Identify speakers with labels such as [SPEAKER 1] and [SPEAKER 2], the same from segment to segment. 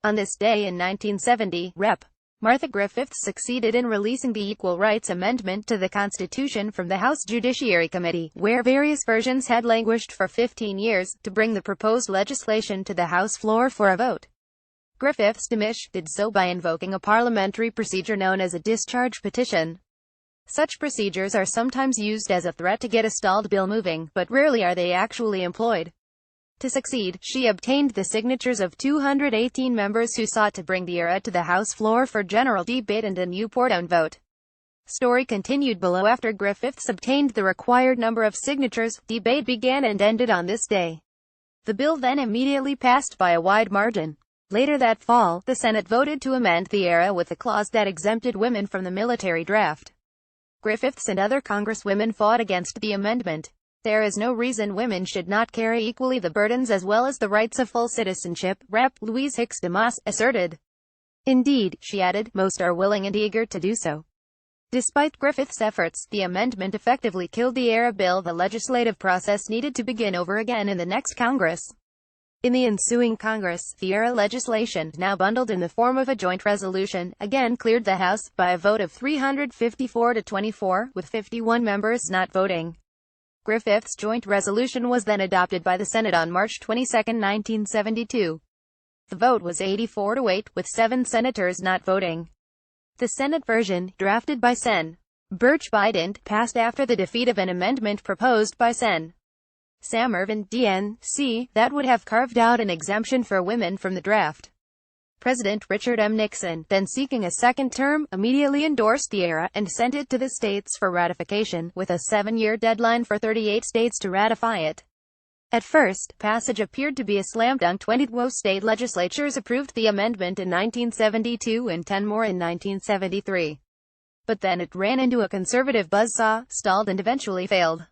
[SPEAKER 1] On this day in 1970, Rep. Martha Griffiths succeeded in releasing the Equal Rights Amendment to the Constitution from the House Judiciary Committee, where various versions had languished for 15 years, to bring the proposed legislation to the House floor for a vote. Griffiths did so by invoking a parliamentary procedure known as a discharge petition. Such procedures are sometimes used as a threat to get a stalled bill moving, but rarely are they actually employed. To succeed, she obtained the signatures of 218 members who sought to bring the ERA to the House floor for general debate and a new put-down vote. Story continued below. After Griffiths obtained the required number of signatures, debate began and ended on this day. The bill then immediately passed by a wide margin. Later that fall, the Senate voted to amend the ERA with a clause that exempted women from the military draft. Griffiths and other congresswomen fought against the amendment. There is no reason women should not carry equally the burdens as well as the rights of full citizenship, Rep. Louise Hicks DeMoss asserted. Indeed, she added, most are willing and eager to do so. Despite Griffiths' efforts, the amendment effectively killed the ERA bill. The legislative process needed to begin over again in the next Congress. In the ensuing Congress, the ERA legislation, now bundled in the form of a joint resolution, again cleared the House, by a vote of 354 to 24, with 51 members not voting. Griffiths' joint resolution was then adopted by the Senate on March 22, 1972. The vote was 84 to 8, with 7 senators not voting. The Senate version, drafted by Sen. Birch Bident, passed after the defeat of an amendment proposed by Sen. Sam Ervin, DNC, that would have carved out an exemption for women from the draft. President Richard M. Nixon, then seeking a second term, immediately endorsed the ERA, and sent it to the states for ratification, with a 7-year deadline for 38 states to ratify it. At first, passage appeared to be a slam dunk. 20 state legislatures approved the amendment in 1972 and 10 more in 1973. But then it ran into a conservative buzzsaw, stalled and eventually failed.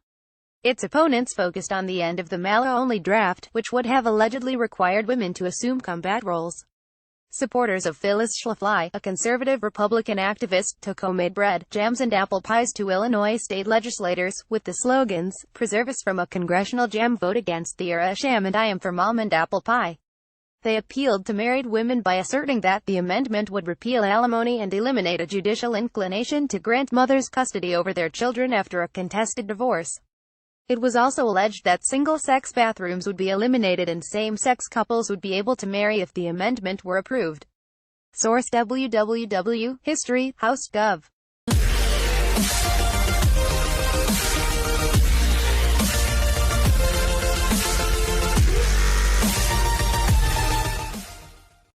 [SPEAKER 1] Its opponents focused on the end of the Mallow-only draft, which would have allegedly required women to assume combat roles. Supporters of Phyllis Schlafly, a conservative Republican activist, took homemade bread, jams and apple pies to Illinois state legislators, with the slogans, "Preserve us from a congressional jam vote against the ERA sham and I am for mom and apple pie." They appealed to married women by asserting that the amendment would repeal alimony and eliminate a judicial inclination to grant mothers custody over their children after a contested divorce. It was also alleged that single-sex bathrooms would be eliminated and same-sex couples would be able to marry if the amendment were approved. Source: www.history.house.gov